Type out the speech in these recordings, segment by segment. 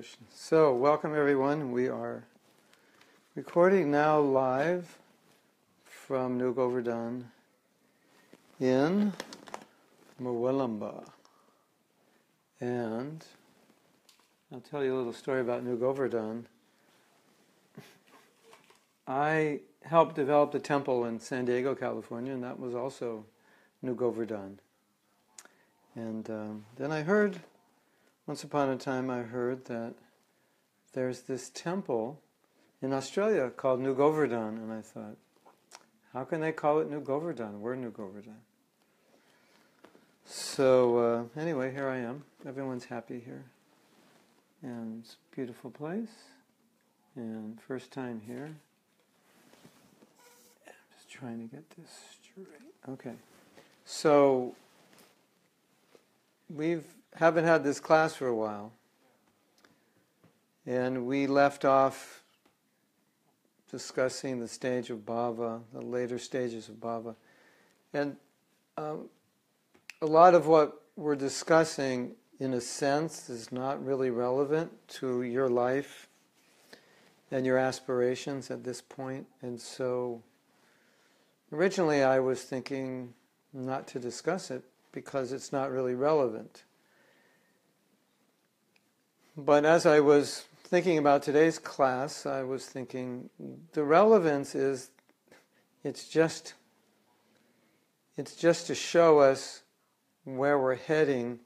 Krishna. So, welcome everyone. We are recording now live from New Govardhan in Mawalamba. And I'll tell you a little story about New Govardhan. I helped develop the temple in San Diego, California, and that was also New Govardhan. And then I heard, once upon a time I heard that there's this temple in Australia called New Govardhan, and I thought, how can they call it New Govardhan? We're New Govardhan. So anyway, here I am. Everyone's happy here. And it's a beautiful place. And first time here. I'm just trying to get this straight. Okay. So we haven't had this class for a while. And we left off discussing the stage of bhava, the later stages of bhava. And a lot of what we're discussing, in a sense, is not really relevant to your life and your aspirations at this point. And so originally I was thinking not to discuss it because it's not really relevant. But as I was thinking about today's class, I was thinking the relevance is it's just to show us where we're heading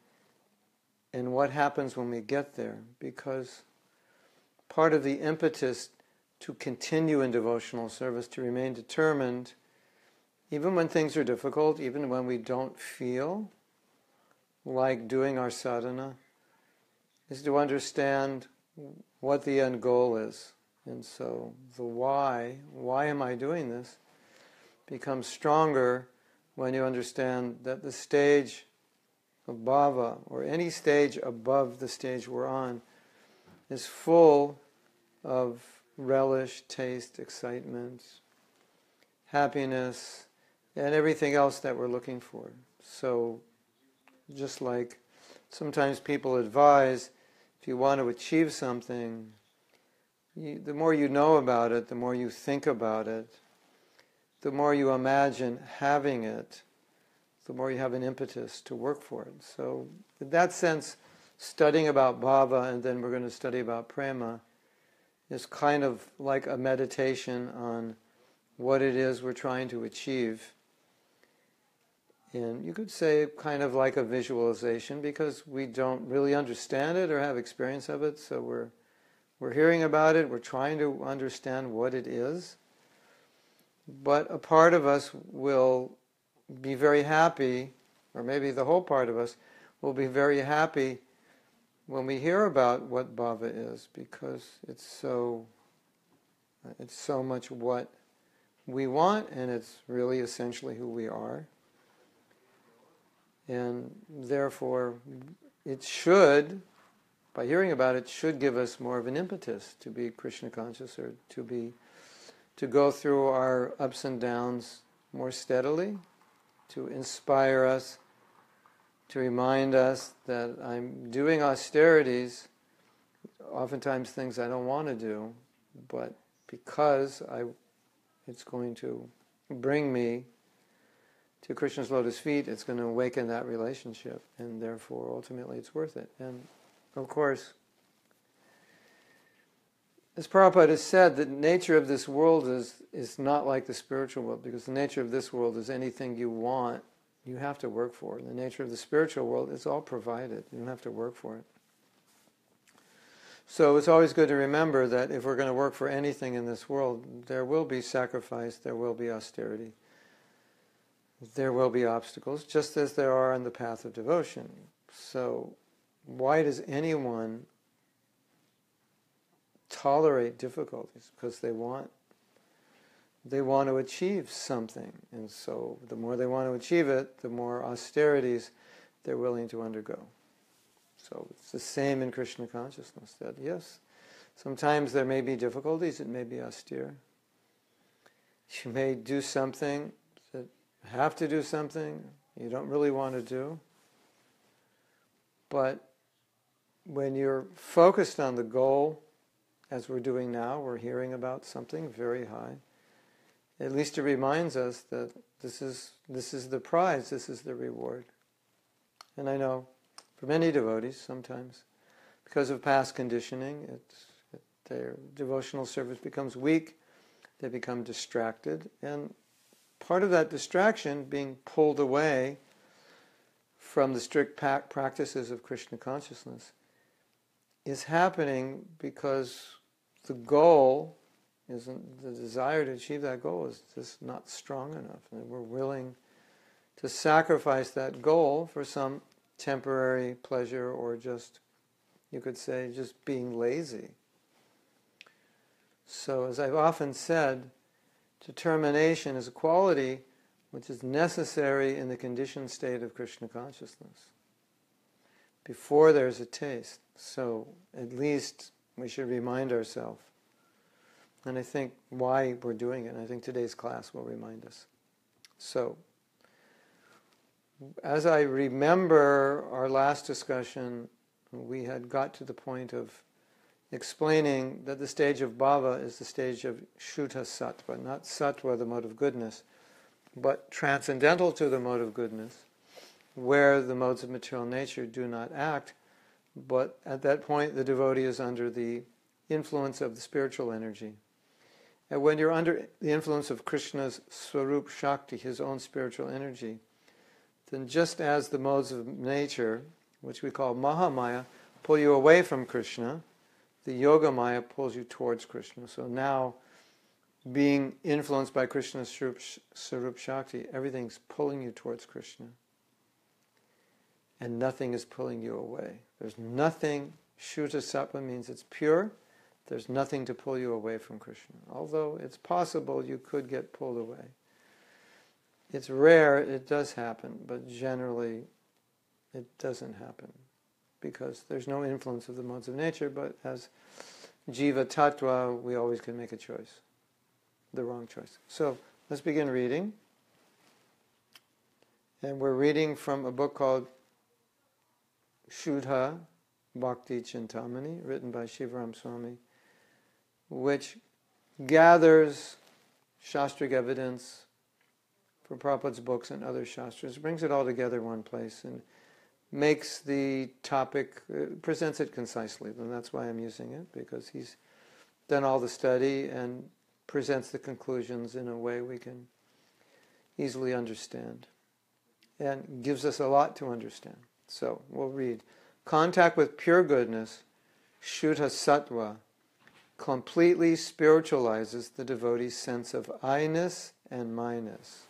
and what happens when we get there, because part of the impetus to continue in devotional service, to remain determined, even when things are difficult, even when we don't feel like doing our sadhana, is to understand what the end goal is. And so the why am I doing this, becomes stronger when you understand that the stage of bhava, or any stage above the stage we're on, is full of relish, taste, excitement, happiness, and everything else that we're looking for. So just like sometimes people advise, if you want to achieve something, the more you know about it, the more you think about it, the more you imagine having it, the more you have an impetus to work for it. So in that sense, studying about bhava, and then we're going to study about prema, is kind of like a meditation on what it is we're trying to achieve. And you could say kind of like a visualization, because we don't really understand it or have experience of it, so we're hearing about it, we're trying to understand what it is. But a part of us will be very happy, or maybe the whole part of us will be very happy when we hear about what bhava is, because it's so much what we want, and it's really essentially who we are. And therefore, it should, by hearing about it, should give us more of an impetus to be Krishna conscious, or to go through our ups and downs more steadily, to inspire us, to remind us that I'm doing austerities, oftentimes things I don't want to do, but because it's going to bring me to Krishna's lotus feet, it's going to awaken that relationship, and therefore ultimately it's worth it. And of course, as Prabhupada has said, the nature of this world is not like the spiritual world, because the nature of this world is anything you want, you have to work for it. The nature of the spiritual world is all provided. You don't have to work for it. So it's always good to remember that if we're going to work for anything in this world, there will be sacrifice, there will be austerity, there will be obstacles, just as there are on the path of devotion. So why does anyone tolerate difficulties? Because they want to achieve something, and so the more they want to achieve it, the more austerities they're willing to undergo. So it's the same in Krishna consciousness, that yes, sometimes there may be difficulties, it may be austere. You may do something, that have to do something you don't really want to do, but when you're focused on the goal, as we're doing now, we're hearing about something very high, at least it reminds us that this is the prize, this is the reward. And I know for many devotees, sometimes, because of past conditioning, their devotional service becomes weak, they become distracted, and part of that distraction, being pulled away from the strict practices of Krishna consciousness, is happening because the goal isn't, the desire to achieve that goal is just not strong enough, and we're willing to sacrifice that goal for some temporary pleasure, or just, you could say, just being lazy. So, as I've often said, determination is a quality which is necessary in the conditioned state of Krishna consciousness, before there's a taste. So, at least we should remind ourselves. And I think why we're doing it, and I think today's class will remind us. So, as I remember our last discussion, we had got to the point of explaining that the stage of bhava is the stage of Shuddha Sattva, not Sattva, the mode of goodness, but transcendental to the mode of goodness, where the modes of material nature do not act, but at that point the devotee is under the influence of the spiritual energy. And when you're under the influence of Krishna's Swarup Shakti, his own spiritual energy, then just as the modes of nature, which we call Mahamaya, pull you away from Krishna, the Yoga Maya pulls you towards Krishna. So now, being influenced by Krishna's Swarup Shakti, everything's pulling you towards Krishna. And nothing is pulling you away. There's nothing, Shuddha Sattva means it's pure, there's nothing to pull you away from Krishna. Although it's possible you could get pulled away. It's rare, it does happen, but generally it doesn't happen, because there's no influence of the modes of nature, but as Jiva Tattva, we always can make a choice, the wrong choice. So, let's begin reading. And we're reading from a book called Shuddha Bhakti Chintamani, written by Shivaram Swami, which gathers Shastric evidence for Prabhupada's books and other Shastras, brings it all together in one place and makes the topic, presents it concisely. And that's why I'm using it, because he's done all the study and presents the conclusions in a way we can easily understand. And gives us a lot to understand. So, we'll read. Contact with pure goodness, Shuddha Sattva, completely spiritualizes the devotee's sense of I-ness and my-ness.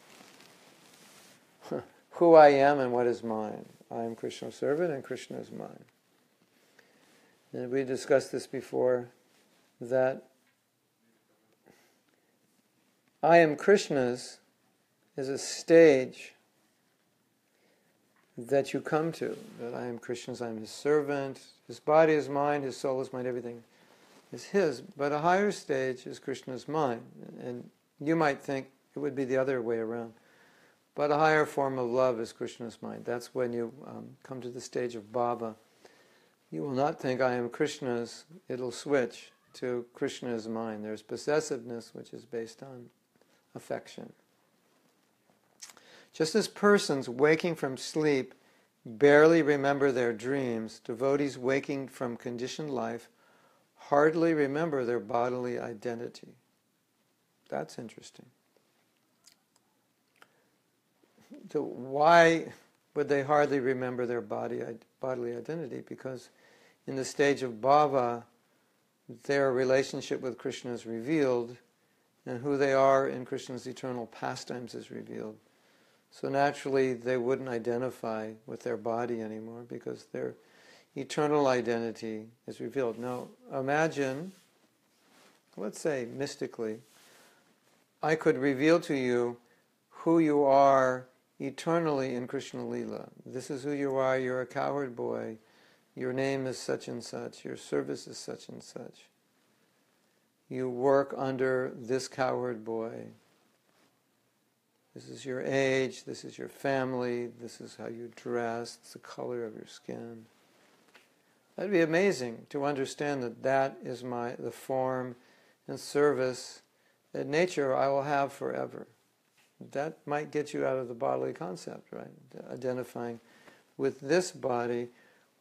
Who I am and what is mine. I am Krishna's servant and Krishna is mine. And we discussed this before, that I am Krishna's is a stage that you come to. That I am Krishna's, I am his servant, his body is mine, his soul is mine, everything is his. But a higher stage is Krishna's mine. And you might think it would be the other way around. But a higher form of love is Krishna's mind. That's when you come to the stage of bhava. You will not think, I am Krishna's. It'll switch to Krishna is mine. There's possessiveness, which is based on affection. Just as persons waking from sleep barely remember their dreams, devotees waking from conditioned life hardly remember their bodily identity. That's interesting. So why would they hardly remember their bodily identity? Because in the stage of bhava, their relationship with Krishna is revealed, and who they are in Krishna's eternal pastimes is revealed. So naturally, they wouldn't identify with their body anymore, because their eternal identity is revealed. Now, imagine, let's say mystically, I could reveal to you who you are eternally in Krishna Lila. This is who you are. You're a cowherd boy. Your name is such and such. Your service is such and such. You work under this cowherd boy. This is your age. This is your family. This is how you dress. It's the color of your skin. That'd be amazing to understand that that is the form and service and nature I will have forever. That might get you out of the bodily concept, right? Identifying with this body,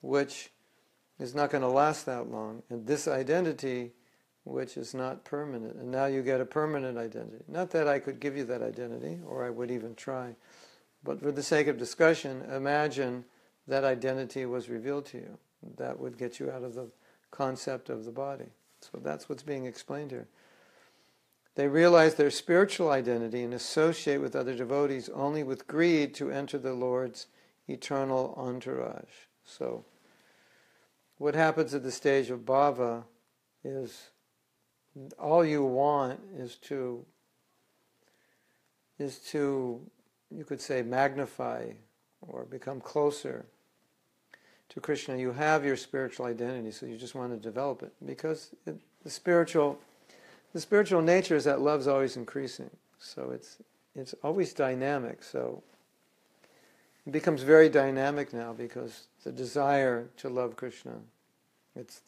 which is not going to last that long, and this identity, which is not permanent. And now you get a permanent identity. Not that I could give you that identity, or I would even try, but for the sake of discussion, imagine that identity was revealed to you. That would get you out of the concept of the body. So that's what's being explained here. They realize their spiritual identity and associate with other devotees only with greed to enter the Lord's eternal entourage. So, what happens at the stage of bhava is all you want is to, you could say, magnify or become closer to Krishna. You have your spiritual identity, so you just want to develop it. Because the spiritual nature is that love's always increasing. So it's always dynamic. So it becomes very dynamic now because the desire to love Krishna,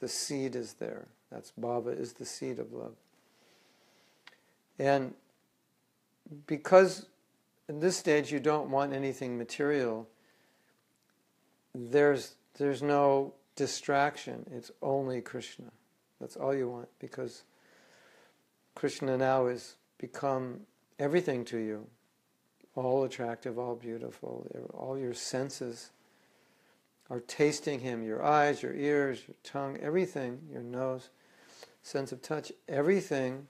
the seed is there. That's bhava, is the seed of love. And because in this stage you don't want anything material, there's no distraction. It's only Krishna. That's all you want, because Krishna now has become everything to you. All attractive, all beautiful. All your senses are tasting him. Your eyes, your ears, your tongue, everything, your nose, sense of touch, everything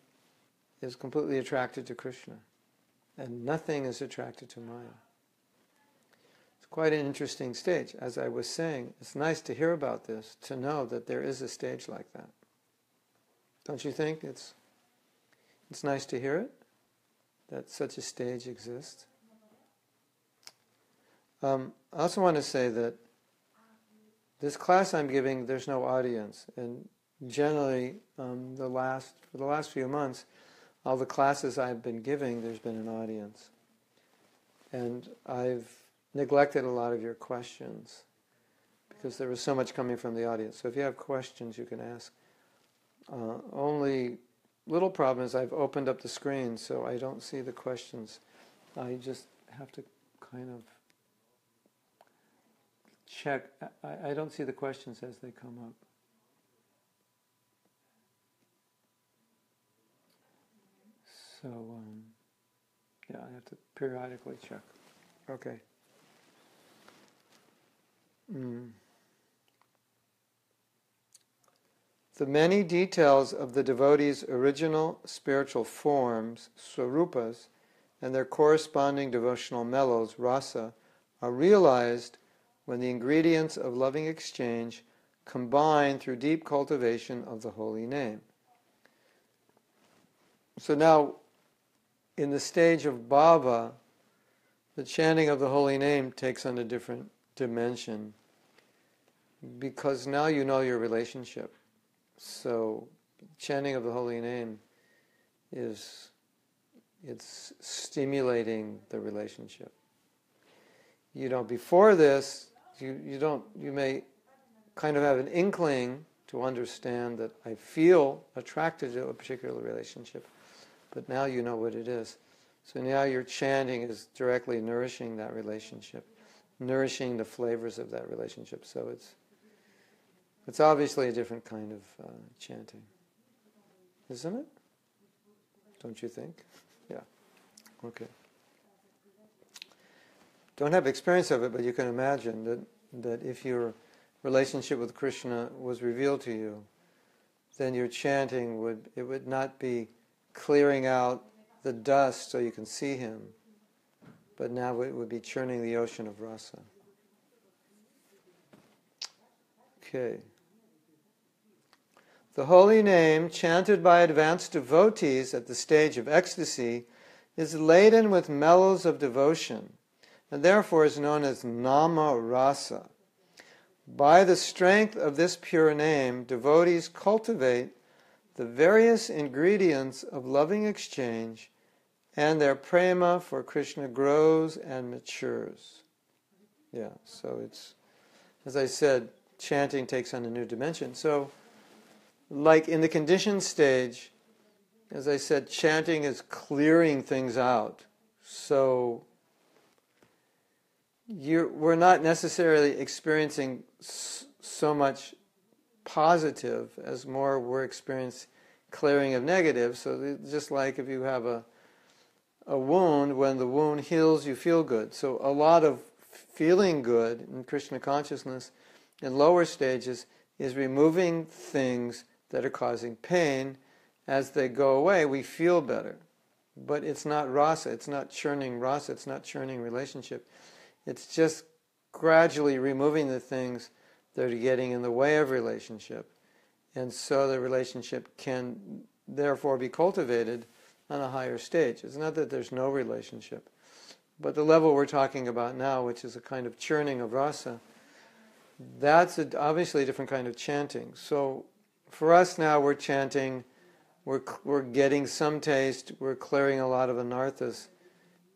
is completely attracted to Krishna. And nothing is attracted to Maya. It's quite an interesting stage. As I was saying, it's nice to hear about this, to know that there is a stage like that. Don't you think it's nice to hear it, that such a stage exists? I also want to say that this class I'm giving, there's no audience, and generally, for the last few months, all the classes I've been giving, there's been an audience, and I've neglected a lot of your questions because there was so much coming from the audience. So if you have questions, you can ask. Only little problem is I've opened up the screen, so I don't see the questions. I just have to kind of check. I don't see the questions as they come up. So, yeah, I have to periodically check. Okay. The many details of the devotees' original spiritual forms, swarupas, and their corresponding devotional mellows, rasa, are realized when the ingredients of loving exchange combine through deep cultivation of the holy name. So now, in the stage of bhava, the chanting of the holy name takes on a different dimension, because now you know your relationship. So, chanting of the holy name it's stimulating the relationship. Before this, you may kind of have an inkling to understand that I feel attracted to a particular relationship, but now you know what it is. So now your chanting is directly nourishing that relationship, nourishing the flavors of that relationship. So it's obviously a different kind of chanting, isn't it? Don't you think? Yeah. Okay. Don't have experience of it, but you can imagine that if your relationship with Krishna was revealed to you, then your chanting would not be clearing out the dust so you can see him, but now it would be churning the ocean of rasa. Okay. The holy name, chanted by advanced devotees at the stage of ecstasy, is laden with mellows of devotion, and therefore is known as nama rasa. By the strength of this pure name, devotees cultivate the various ingredients of loving exchange, and their prema for Krishna grows and matures. Yeah, so it's, as I said, chanting takes on a new dimension. So, like in the conditioned stage, as I said, chanting is clearing things out. So we're not necessarily experiencing so much positive as more we're experiencing clearing of negative. So just like if you have a wound, when the wound heals, you feel good. So a lot of feeling good in Krishna consciousness in lower stages is removing things that are causing pain. As they go away, we feel better. But it's not rasa, it's not churning rasa, it's not churning relationship. It's just gradually removing the things that are getting in the way of relationship. And so the relationship can therefore be cultivated on a higher stage. It's not that there's no relationship. But the level we're talking about now, which is a kind of churning of rasa, that's obviously a different kind of chanting. So for us now, we're chanting, we're getting some taste, we're clearing a lot of anarthas,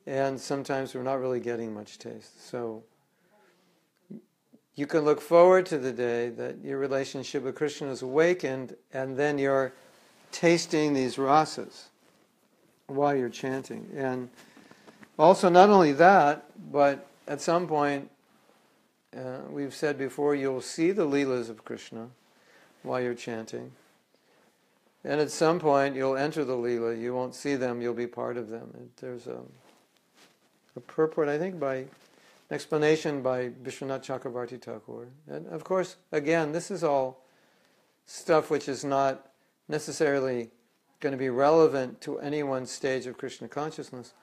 and sometimes we're not really getting much taste. So you can look forward to the day that your relationship with Krishna is awakened, and then you're tasting these rasas while you're chanting. And also, not only that, but at some point, we've said before, you'll see the leelas of Krishna while you're chanting. And at some point, you'll enter the leela. You won't see them, you'll be part of them. There's a purport, I think, by an explanation by Vishwanath Chakravarti Thakur. And of course, again, this is all stuff which is not necessarily going to be relevant to any one stage of Krishna consciousness,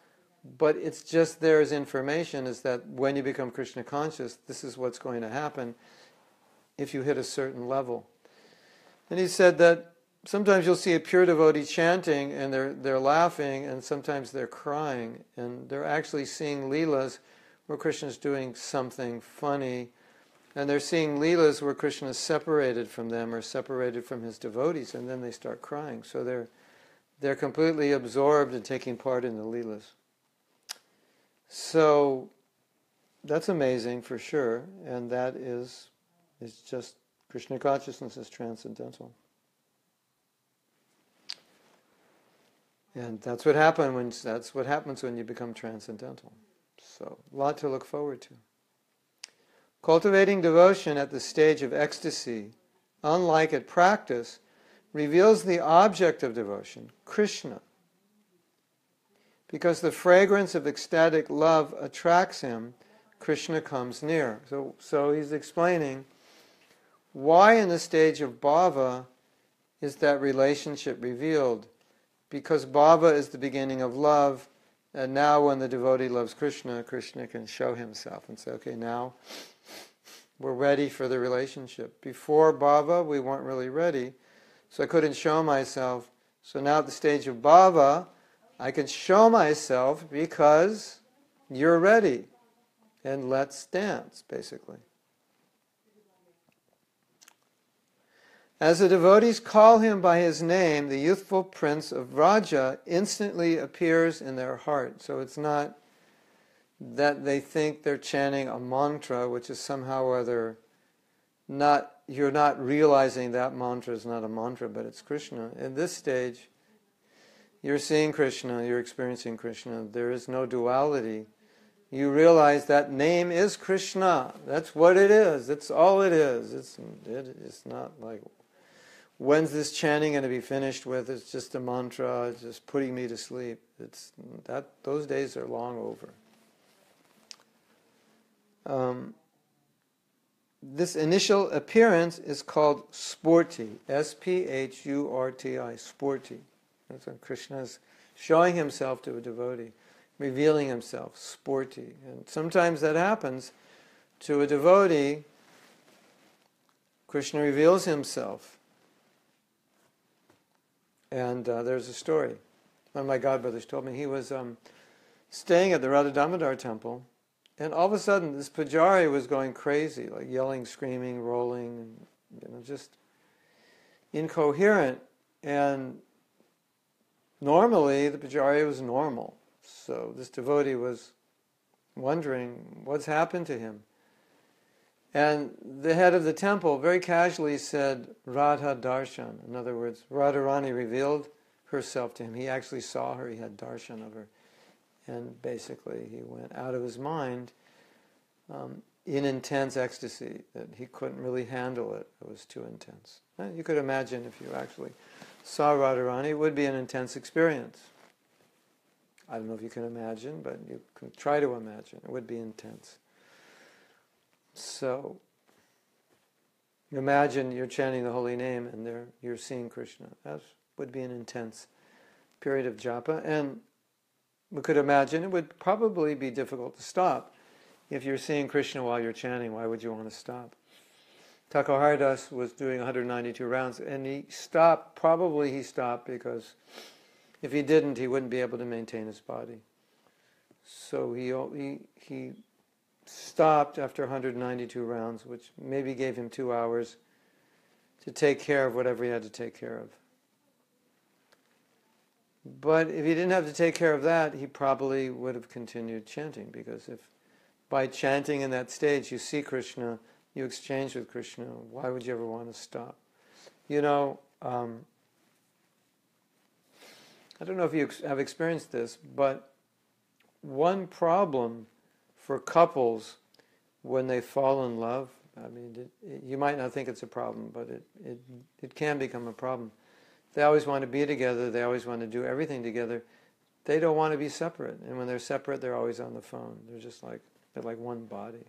but it's just there as information, is that when you become Krishna conscious, this is what's going to happen if you hit a certain level. And he said that sometimes you'll see a pure devotee chanting and they're laughing, and sometimes they're crying, and they're actually seeing leelas where Krishna's doing something funny, and they're seeing leelas where Krishna is separated from them or separated from his devotees, and then they start crying. So they're completely absorbed in taking part in the leelas. So that's amazing for sure, and that is just Krishna consciousness is transcendental. And that's what happens when you become transcendental. So, a lot to look forward to. Cultivating devotion at the stage of ecstasy, unlike at practice, reveals the object of devotion, Krishna. Because the fragrance of ecstatic love attracts him, Krishna comes near. So he's explaining why in the stage of bhava is that relationship revealed. Because bhava is the beginning of love, and now when the devotee loves Krishna, Krishna can show himself and say, okay, now we're ready for the relationship. Before bhava, we weren't really ready, so I couldn't show myself. So now at the stage of bhava, I can show myself because you're ready. And let's dance, basically. As the devotees call him by his name, the youthful prince of Vraja instantly appears in their heart. So it's not that they think they're chanting a mantra, which is somehow or other you're not realizing that mantra is not a mantra, but it's Krishna. In this stage, you're seeing Krishna, you're experiencing Krishna. There is no duality. You realize that name is Krishna. That's what it is. That's all it is. It's not like, when's this chanting going to be finished with? It's just a mantra. It's just putting me to sleep. Those days are long over. This initial appearance is called spurti, S-P-H-U-R-T-I, spurti. That's when Krishna is showing himself to a devotee, revealing himself, spurti. And sometimes that happens to a devotee. Krishna reveals himself. And there's a story. One of my godbrothers told me he was staying at the Radha Damodar temple, and all of a sudden this pujari was going crazy, like yelling, screaming, rolling, and just incoherent. And normally the pujari was normal. So this devotee was wondering what's happened to him. And the head of the temple very casually said, Radha Darshan. In other words, Radharani revealed herself to him. He actually saw her, he had darshan of her. And basically he went out of his mind in intense ecstasy, that he couldn't really handle it. It was too intense. And you could imagine if you actually saw Radharani, it would be an intense experience. I don't know if you can imagine, but you can try to imagine. It would be intense. So, imagine you're chanting the holy name and you're seeing Krishna. That would be an intense period of japa. And we could imagine it would probably be difficult to stop. If you're seeing Krishna while you're chanting, why would you want to stop? Thakur Haridas was doing 192 rounds, and he stopped because if he didn't, he wouldn't be able to maintain his body. So he stopped after 192 rounds, which maybe gave him 2 hours to take care of whatever he had to take care of. But if he didn't have to take care of that, he probably would have continued chanting, because if by chanting in that stage you see Krishna, you exchange with Krishna, why would you ever want to stop? You know, I don't know if you have experienced this, but one problem for couples when they fall in love, I mean, you might not think it's a problem, but it can become a problem. They always want to be together, they always want to do everything together. They don't want to be separate, and when they're separate, they're always on the phone. They're like one body.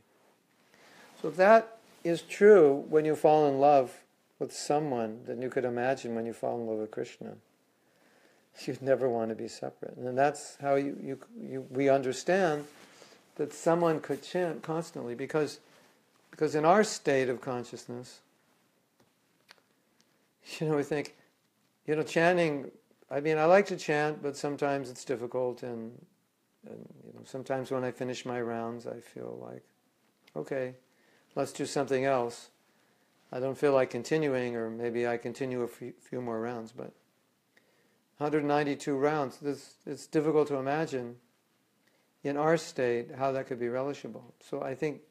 So if that is true when you fall in love with someone, then you could imagine when you fall in love with Krishna. You'd never want to be separate. And that's how we understand that someone could chant constantly, because in our state of consciousness, we think, chanting, I mean, I like to chant, but sometimes it's difficult, and sometimes when I finish my rounds, I feel like, okay, let's do something else. I don't feel like continuing, or maybe I continue a few more rounds, but 192 rounds, it's difficult to imagine in our state how that could be relishable. So I think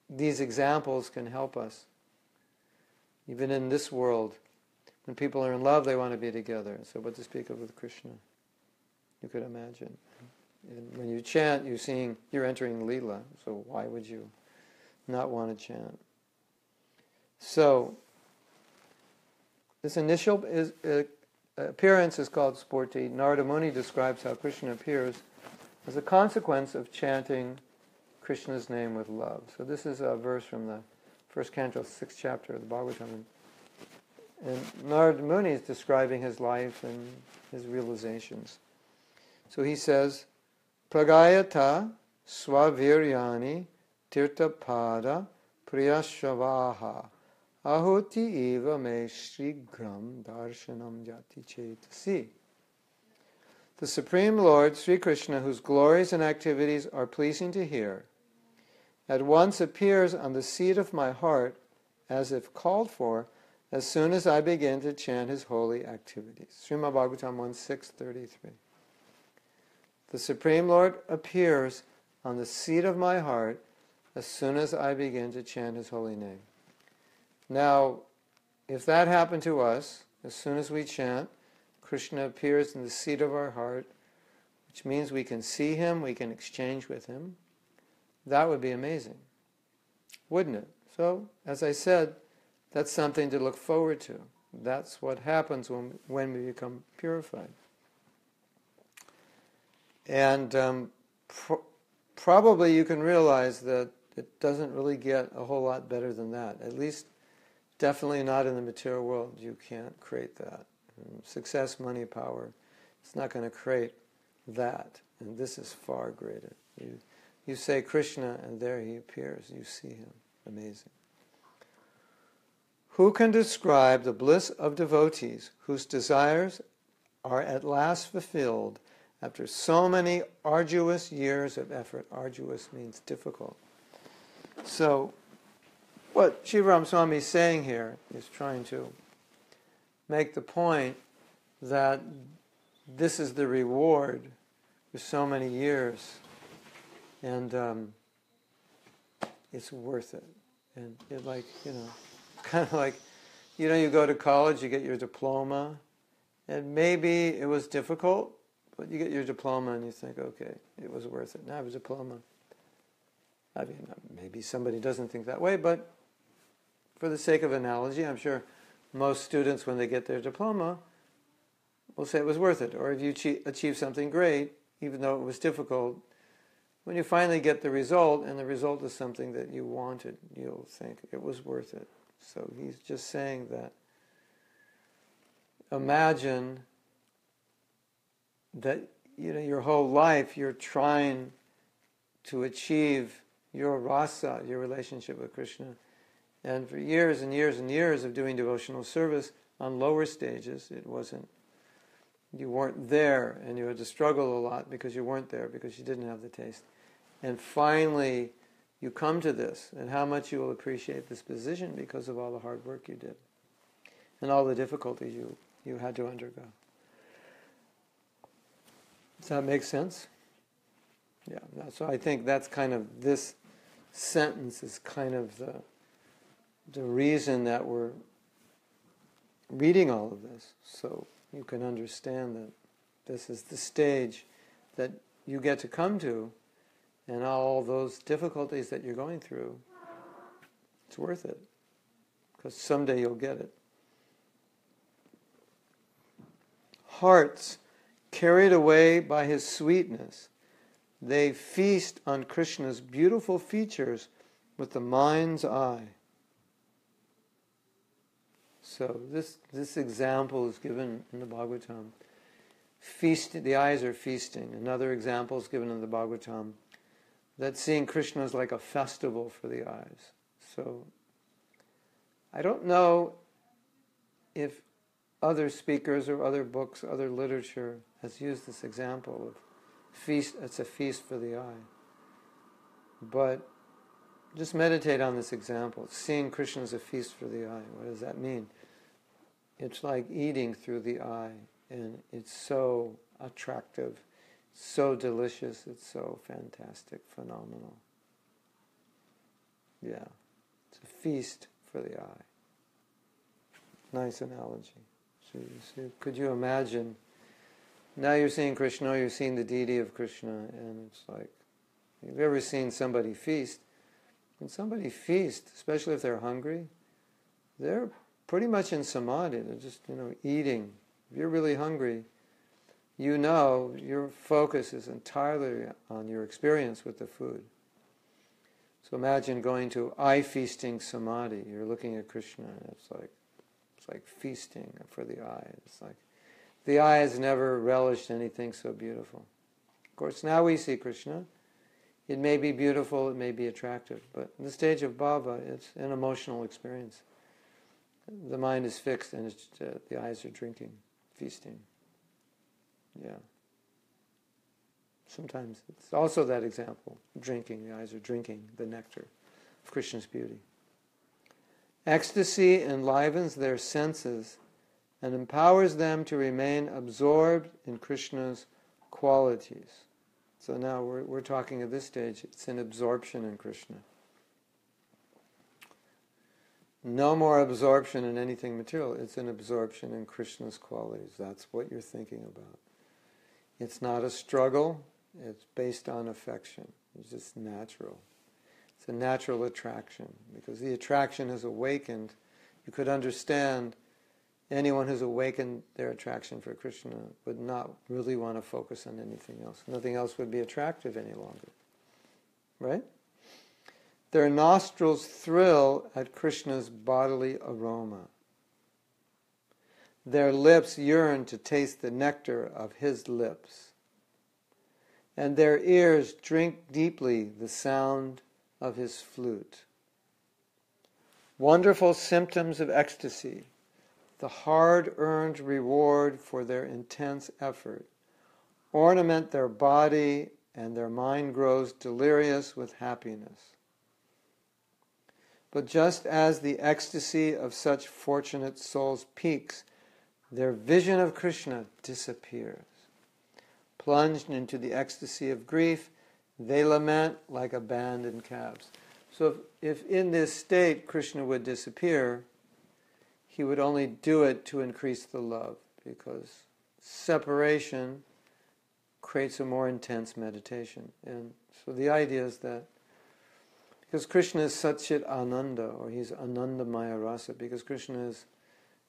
these examples can help us. Even in this world, when people are in love, they want to be together. So what to speak of with Krishna? You could imagine. And when you chant, you're entering Leela. So why would you not want to chant? So this initial appearance is called Spurti. Narada Muni describes how Krishna appears as a consequence of chanting Krishna's name with love. So this is a verse from the first canto, 6th chapter of the Bhagavatam. And Narada Muni is describing his life and his realizations. So he says, Pragayata swaviryani tirtapada priyashavaha ahuti eva me shrigram darshanam jati chetasi. The Supreme Lord, Sri Krishna, whose glories and activities are pleasing to hear, at once appears on the seat of my heart as if called for, as soon as I begin to chant his holy activities. Srimad Bhagavatam 1.6.33. The Supreme Lord appears on the seat of my heart as soon as I begin to chant his holy name. Now, if that happened to us, as soon as we chant, Krishna appears in the seat of our heart, which means we can see him, we can exchange with him. That would be amazing, wouldn't it? So, as I said, that's something to look forward to. That's what happens when we become purified. And probably you can realize that it doesn't really get a whole lot better than that. At least, definitely not in the material world. You can't create that. Success, money, power, it's not going to create that. And this is far greater. You say Krishna, and there he appears. You see him. Amazing. Who can describe the bliss of devotees whose desires are at last fulfilled after so many arduous years of effort? Arduous means difficult. So, what Shivaram Swami is saying here is trying to make the point that this is the reward for so many years, and it's worth it. And it kind of like, you go to college, you get your diploma, and maybe it was difficult, but you get your diploma and you think, okay, it was worth it. Now I have a diploma. I mean, maybe somebody doesn't think that way, but for the sake of analogy, I'm sure most students, when they get their diploma, will say it was worth it. Or if you achieve something great, even though it was difficult, when you finally get the result, and the result is something that you wanted, you'll think it was worth it. So he's just saying that. Imagine that your whole life you're trying to achieve your rasa, your relationship with Krishna. And for years and years and years of doing devotional service on lower stages, you weren't there, and you had to struggle a lot because you weren't there, because you didn't have the taste. And finally, you come to this, and how much you will appreciate this position because of all the hard work you did, and all the difficulties you had to undergo. Does that make sense? Yeah. So I think that's kind of, this sentence is kind of the reason that we're reading all of this, so you can understand that this is the stage that you get to come to, and all those difficulties that you're going through, it's worth it, because someday you'll get it. Hearts carried away by his sweetness, they feast on Krishna's beautiful features with the mind's eye. So this example is given in the Bhagavatam. The eyes are feasting. Another example is given in the Bhagavatam, that seeing Krishna is like a festival for the eyes. So I don't know if other speakers or other books, other literature has used this example of feast. It's a feast for the eye. But just meditate on this example. Seeing Krishna as a feast for the eye. What does that mean? It's like eating through the eye, and it's so attractive, so delicious, it's so fantastic, phenomenal. Yeah, it's a feast for the eye. Nice analogy. So could you imagine, now you're seeing Krishna, or you're seeing the deity of Krishna, and it's like, you've ever seen somebody feast? When somebody feasts, especially if they're hungry, they're pretty much in samadhi. They're just, eating. If you're really hungry, your focus is entirely on your experience with the food. So imagine going to eye-feasting samadhi. You're looking at Krishna, and it's like feasting for the eye. It's like the eye has never relished anything so beautiful. Of course, now we see Krishna. It may be beautiful, it may be attractive, but in the stage of bhava, it's an emotional experience. The mind is fixed, and the eyes are drinking, feasting. Yeah. Sometimes it's also that example, drinking. The eyes are drinking the nectar of Krishna's beauty. Ecstasy enlivens their senses and empowers them to remain absorbed in Krishna's qualities. So now we're talking at this stage, it's an absorption in Krishna. No more absorption in anything material. It's an absorption in Krishna's qualities. That's what you're thinking about. It's not a struggle. It's based on affection. It's just natural. It's a natural attraction. Because the attraction has awakened. You could understand anyone who's awakened their attraction for Krishna would not really want to focus on anything else. Nothing else would be attractive any longer. Right? Their nostrils thrill at Krishna's bodily aroma. Their lips yearn to taste the nectar of his lips. And their ears drink deeply the sound of his flute. Wonderful symptoms of ecstasy, the hard-earned reward for their intense effort, ornament their body, and their mind grows delirious with happiness. But just as the ecstasy of such fortunate souls peaks, their vision of Krishna disappears. Plunged into the ecstasy of grief, they lament like abandoned calves. So if in this state Krishna would disappear, he would only do it to increase the love, because separation creates a more intense meditation. And so the idea is that because Krishna is Satchit Ananda, or he's Anandamaya Rasa, because Krishna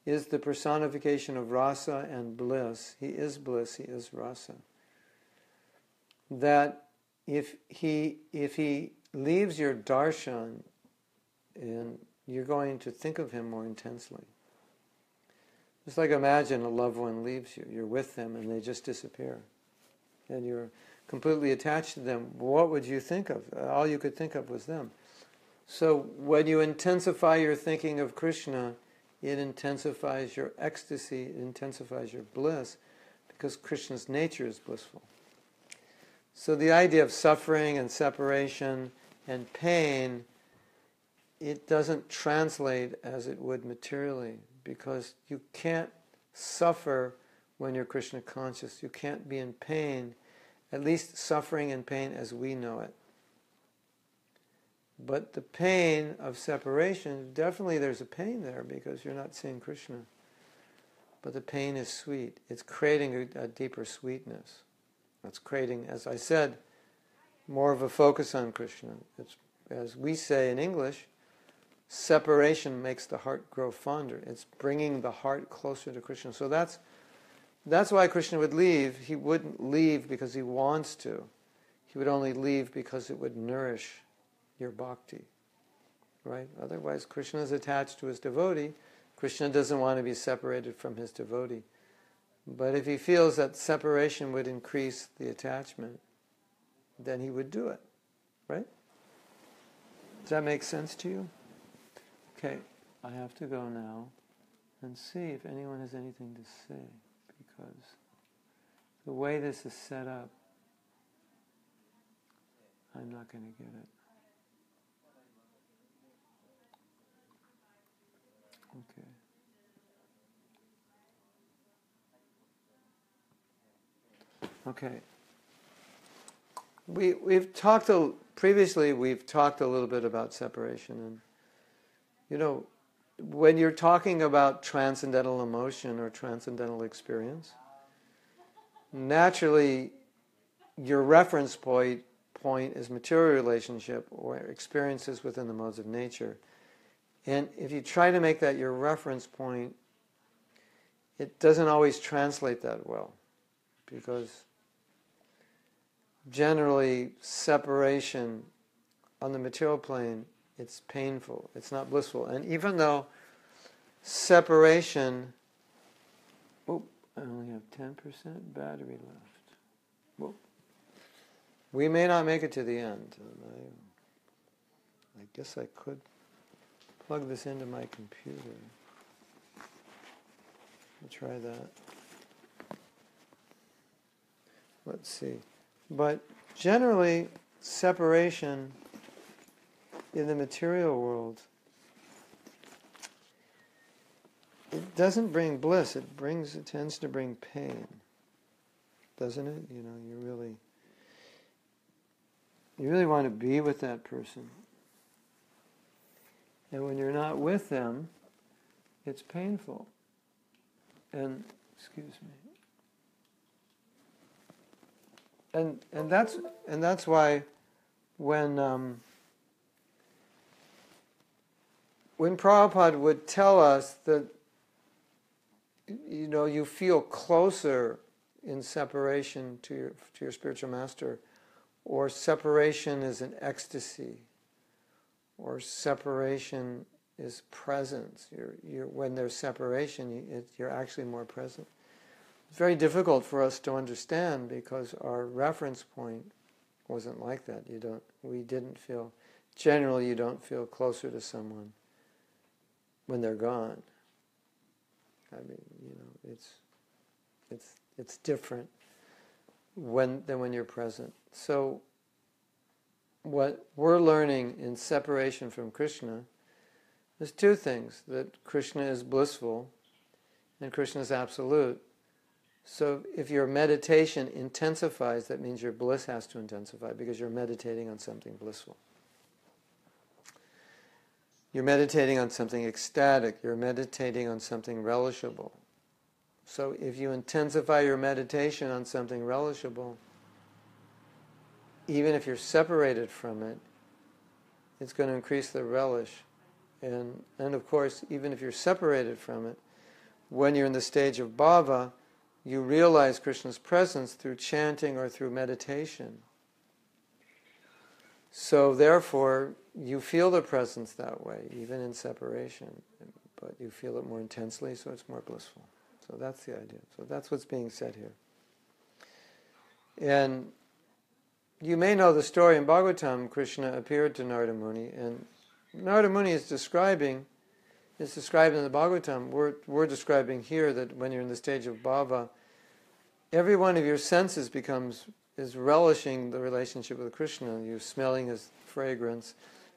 is the personification of rasa and bliss. He is bliss, he is rasa. That if he leaves your darshan, and you're going to think of him more intensely. Just like imagine a loved one leaves you, you're with them and they just disappear. And you're completely attached to them. What would you think of? All you could think of was them. So when you intensify your thinking of Krishna, it intensifies your ecstasy, it intensifies your bliss, because Krishna's nature is blissful. So the idea of suffering and separation and pain, it doesn't translate as it would materially, because you can't suffer when you're Krishna conscious. You can't be in pain, at least suffering and pain as we know it. But the pain of separation, definitely there's a pain there because you're not seeing Krishna. But the pain is sweet. It's creating a deeper sweetness. It's creating, as I said, more of a focus on Krishna. It's, as we say in English, separation makes the heart grow fonder. It's bringing the heart closer to Krishna. So that's why Krishna would leave. He wouldn't leave because he wants to. He would only leave because it would nourish your bhakti, right? Otherwise, Krishna is attached to his devotee. Krishna doesn't want to be separated from his devotee. But if he feels that separation would increase the attachment, then he would do it, right? Does that make sense to you? Okay, I have to go now and see if anyone has anything to say, because the way this is set up, I'm not going to get it. Okay. We've talked previously. We've talked a little bit about separation, and when you're talking about transcendental emotion or transcendental experience, naturally, your reference point is material relationship or experiences within the modes of nature. And if you try to make that your reference point, it doesn't always translate that well, because generally separation on the material plane, it's painful, it's not blissful. And even though separation, I only have 10% battery left. We may not make it to the end. I guess I could plug this into my computer. I'll try that. Let's see. But generally, separation in the material world, it doesn't bring bliss. It tends to bring pain, doesn't it? You really want to be with that person, and when you're not with them, it's painful. And excuse me. And that's why when Prabhupada would tell us that you feel closer in separation to your spiritual master, or separation is an ecstasy, or separation is presence. When there's separation, you're actually more present. It's very difficult for us to understand because our reference point wasn't like that. Generally you don't feel closer to someone when they're gone. I mean, it's different than when you're present. So what we're learning in separation from Krishna is two things: that Krishna is blissful and Krishna is absolute. So if your meditation intensifies, that means your bliss has to intensify because you're meditating on something blissful. You're meditating on something ecstatic. You're meditating on something relishable. So if you intensify your meditation on something relishable, even if you're separated from it, it's going to increase the relish. And of course, even if you're separated from it, when you're in the stage of bhava, you realize Krishna's presence through chanting or through meditation. So therefore, you feel the presence that way, even in separation, but you feel it more intensely, so it's more blissful. So that's the idea. So that's what's being said here. And you may know the story in Bhagavatam. Krishna appeared to Narada Muni, and Narada Muni is described in the Bhagavatam. We're describing here that when you're in the stage of bhava, every one of your senses is relishing the relationship with Krishna. You're smelling his fragrance,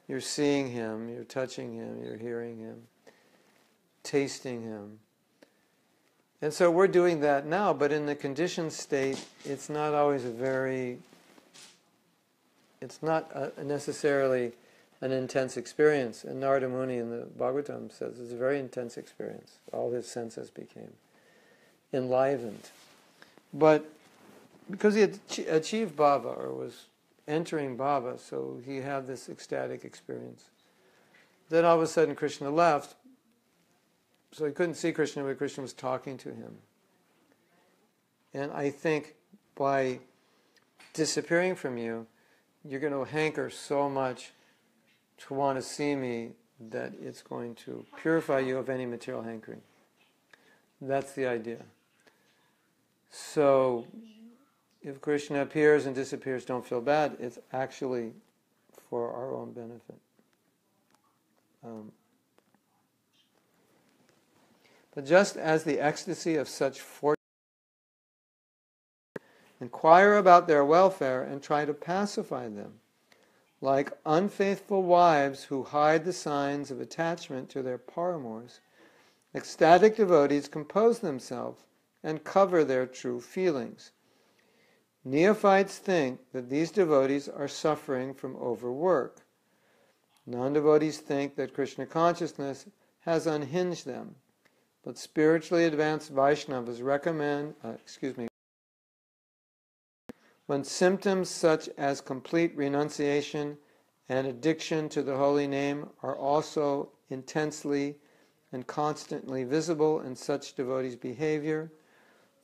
you're seeing him, you're touching him, you're hearing him, tasting him. And so we're doing that now, but in the conditioned state, it's not always necessarily an intense experience. And Narada Muni in the Bhagavatam says it's a very intense experience. All his senses became enlivened. But because he had achieved bhava, or was entering bhava, so he had this ecstatic experience. Then all of a sudden Krishna left, so he couldn't see Krishna, but Krishna was talking to him. And I think by disappearing from you, you're going to hanker so much to want to see me that it's going to purify you of any material hankering. That's the idea. So if Krishna appears and disappears, don't feel bad. It's actually for our own benefit. But just as the ecstasy of such fortune, inquire about their welfare and try to pacify them, like unfaithful wives who hide the signs of attachment to their paramours. Ecstatic devotees compose themselves and cover their true feelings. Neophytes think that these devotees are suffering from overwork. Non-devotees think that Krishna consciousness has unhinged them. But spiritually advanced Vaishnavas recommend, when symptoms such as complete renunciation and addiction to the holy name are also intensely and constantly visible in such devotees' behavior,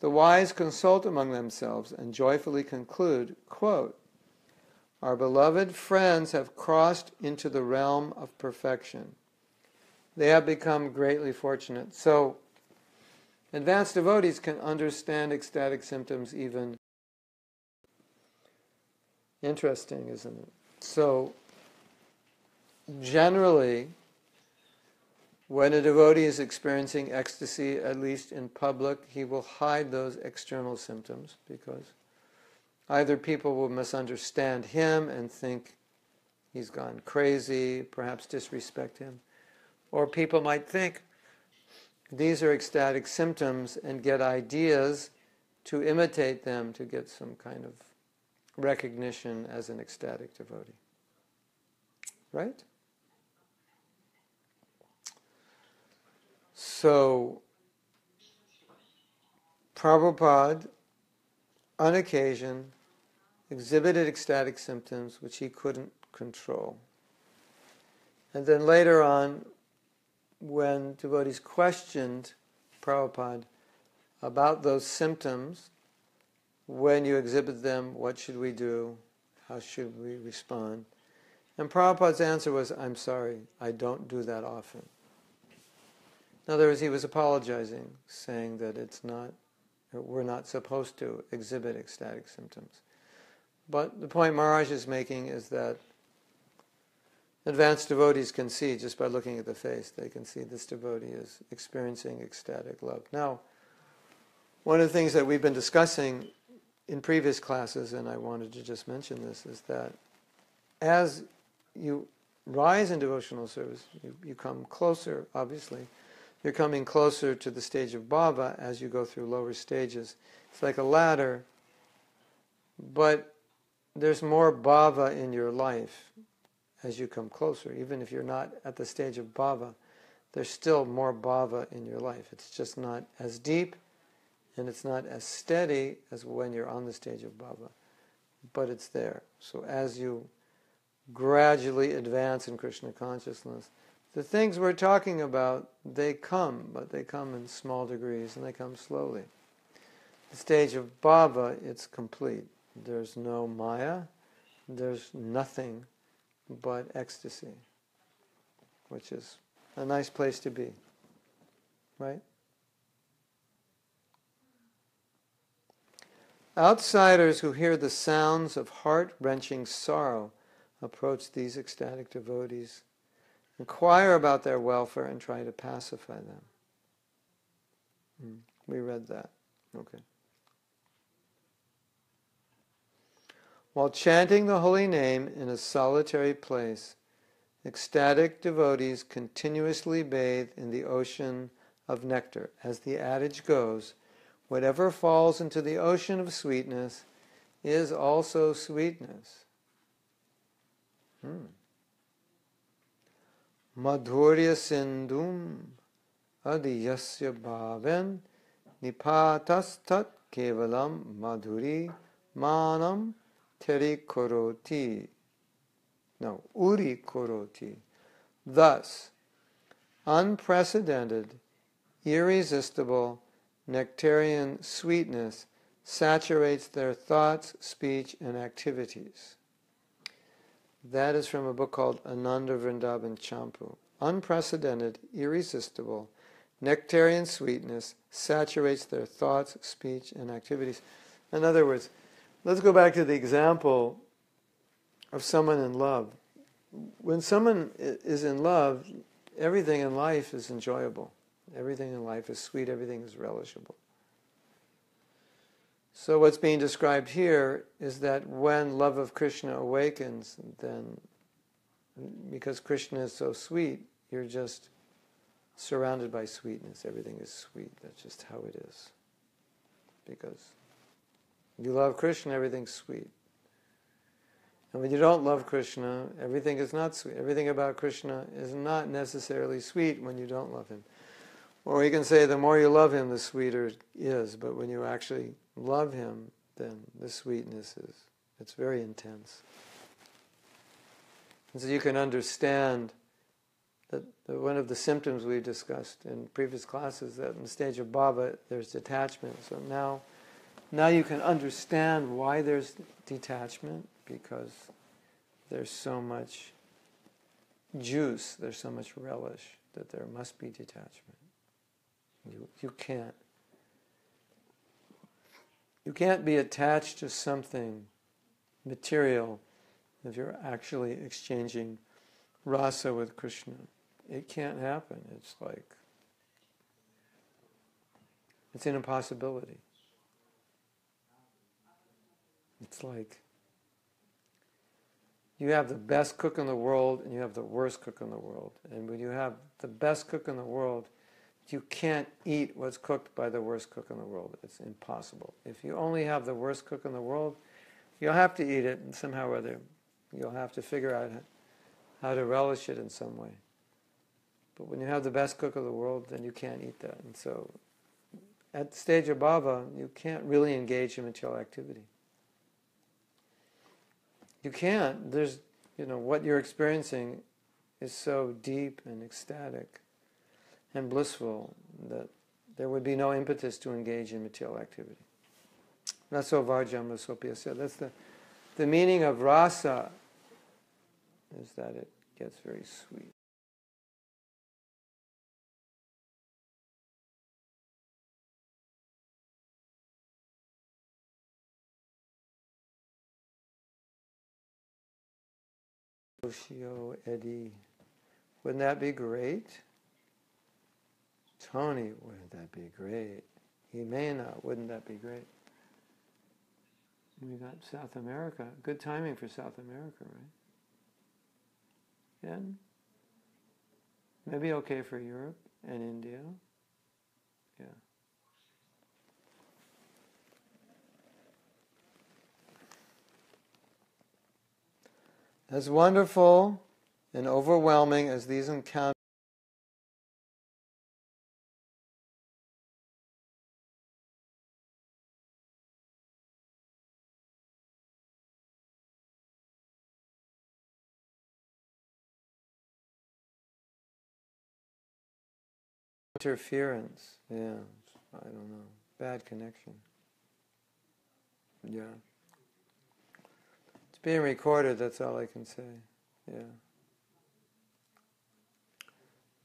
the wise consult among themselves and joyfully conclude, quote, "Our beloved friends have crossed into the realm of perfection. They have become greatly fortunate." So, advanced devotees can understand ecstatic symptoms even. Interesting, isn't it? So, generally, when a devotee is experiencing ecstasy, at least in public, he will hide those external symptoms because either people will misunderstand him and think he's gone crazy, perhaps disrespect him, or people might think these are ecstatic symptoms and get ideas to imitate them to get some kind of recognition as an ecstatic devotee. Right? So, Prabhupada, on occasion, exhibited ecstatic symptoms which he couldn't control. And then later on, when devotees questioned Prabhupada about those symptoms, when you exhibit them, what should we do? How should we respond? And Prabhupada's answer was, "I'm sorry, I don't do that often." In other words, he was apologizing, saying that we're not supposed to exhibit ecstatic symptoms. But the point Maharaj is making is that advanced devotees can see, just by looking at the face, they can see this devotee is experiencing ecstatic love. Now, one of the things that we've been discussing in previous classes, and I wanted to just mention this, is that as you rise in devotional service, you come closer, obviously. You're coming closer to the stage of bhava as you go through lower stages. It's like a ladder, but there's more bhava in your life as you come closer. Even if you're not at the stage of bhava, there's still more bhava in your life. It's just not as deep and it's not as steady as when you're on the stage of bhava, but it's there. So as you gradually advance in Krishna consciousness, the things we're talking about, they come, but they come in small degrees and they come slowly. The stage of bhava, it's complete. There's no maya, there's nothing but ecstasy, which is a nice place to be, right? Outsiders who hear the sounds of heart-wrenching sorrow approach these ecstatic devotees, inquire about their welfare, and try to pacify them. We read that. Okay. While chanting the holy name in a solitary place, ecstatic devotees continuously bathe in the ocean of nectar. As the adage goes, whatever falls into the ocean of sweetness is also sweetness. Madhurya sindhum adiyasya bhaven nipatastat kevalam madhuri manam teri koroti. No, uri koroti. Thus, unprecedented, irresistible, nectarian sweetness saturates their thoughts, speech, and activities. That is from a book called Ananda Vrindavan Champu. Unprecedented, irresistible, nectarian sweetness saturates their thoughts, speech, and activities. In other words, let's go back to the example of someone in love. When someone is in love, everything in life is enjoyable. Everything in life is sweet, everything is relishable. So what's being described here is that when love of Krishna awakens, then because Krishna is so sweet, you're just surrounded by sweetness. Everything is sweet. That's just how it is. Because you love Krishna, everything's sweet. And when you don't love Krishna, everything is not sweet. Everything about Krishna is not necessarily sweet when you don't love him. Or you can say the more you love him, the sweeter it is. But when you actually love him, then the sweetness it's very intense. And so you can understand that one of the symptoms we discussed in previous classes, that in the stage of bhava, there's detachment. So now you can understand why there's detachment, because there's so much juice, there's so much relish, that there must be detachment. You can't be attached to something material if you're actually exchanging rasa with Krishna. It can't happen. It's an impossibility. It's like you have the best cook in the world and you have the worst cook in the world. And when you have the best cook in the world, you can't eat what's cooked by the worst cook in the world. It's impossible. If you only have the worst cook in the world, you'll have to eat it, and somehow or other you'll have to figure out how to relish it in some way. But when you have the best cook of the world, then you can't eat that. And so at the stage of bhava, you can't really engage in material activity. You can't. There's, what you're experiencing is so deep and ecstatic and blissful that there would be no impetus to engage in material activity. That's so Varjam Rasopya said. That's the meaning of rasa, is that it gets very sweet. Yoshio Eddie, wouldn't that be great? Tony, wouldn't that be great? Jimena, wouldn't that be great? We got South America. Good timing for South America, right? And maybe okay for Europe and India. Yeah. That's wonderful. And overwhelming as these encounters interference, yeah, I don't know, bad connection. Yeah. It's being recorded, that's all I can say. Yeah.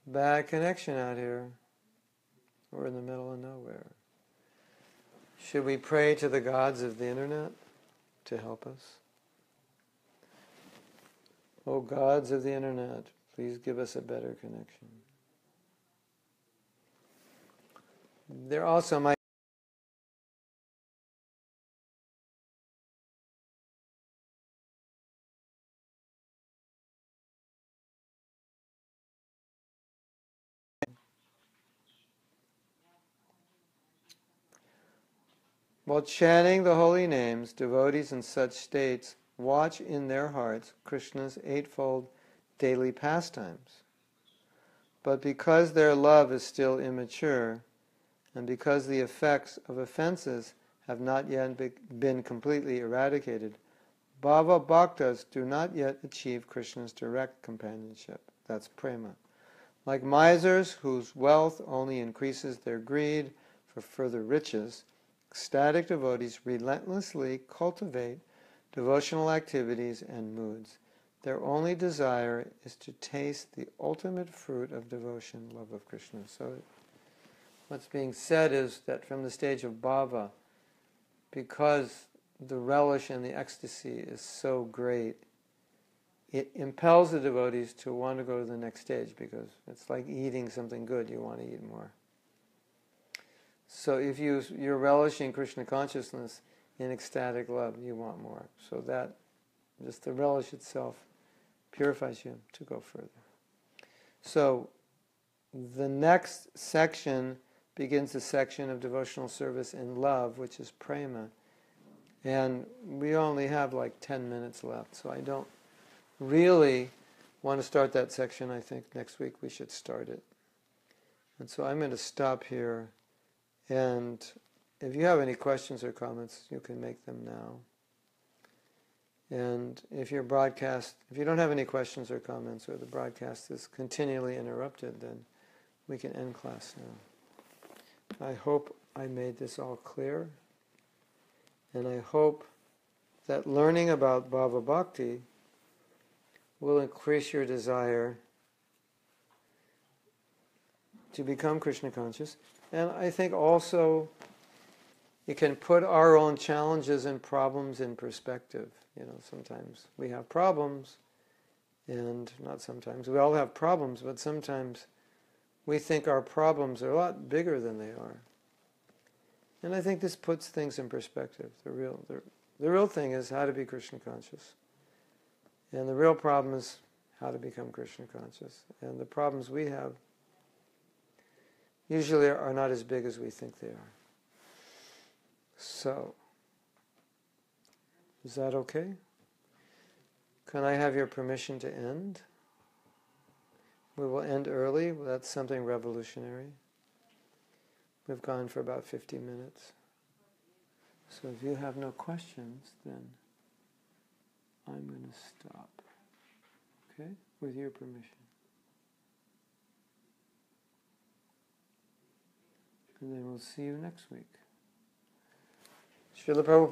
Bad connection out here. We're in the middle of nowhere. Should we pray to the gods of the internet to help us? Oh, gods of the internet, please give us a better connection. There also might while chanting the holy names, devotees in such states watch in their hearts Krishna's eightfold daily pastimes. But because their love is still immature, and because the effects of offenses have not yet been completely eradicated, Bhava Bhaktas do not yet achieve Krishna's direct companionship. That's prema. Like misers whose wealth only increases their greed for further riches, ecstatic devotees relentlessly cultivate devotional activities and moods. Their only desire is to taste the ultimate fruit of devotion, love of Krishna. So what's being said is that from the stage of bhava, because the relish and the ecstasy is so great, it impels the devotees to want to go to the next stage, because it's like eating something good, you want to eat more. So if you're relishing Krishna consciousness in ecstatic love, you want more. So that, just the relish itself, purifies you to go further. So the next section begins the section of devotional service in love, which is prema. And we only have like 10 minutes left, so I don't really want to start that section. I think next week we should start it. And so I'm going to stop here. And if you have any questions or comments, you can make them now. And if you don't have any questions or comments, or the broadcast is continually interrupted, then we can end class now. I hope I made this all clear. And I hope that learning about Bhava Bhakti will increase your desire to become Krishna conscious. And I think also it can put our own challenges and problems in perspective. You know, sometimes we have problems, and not sometimes, we all have problems, but sometimes we think our problems are a lot bigger than they are. And I think this puts things in perspective. The real thing is how to be Krishna conscious. And the real problem is how to become Krishna conscious. And the problems we have usually are not as big as we think they are. So, is that okay? Can I have your permission to end? We will end early. That's something revolutionary. We've gone for about 50 minutes. So if you have no questions, then I'm going to stop. Okay? With your permission. And then we'll see you next week. Srila Prabhupada.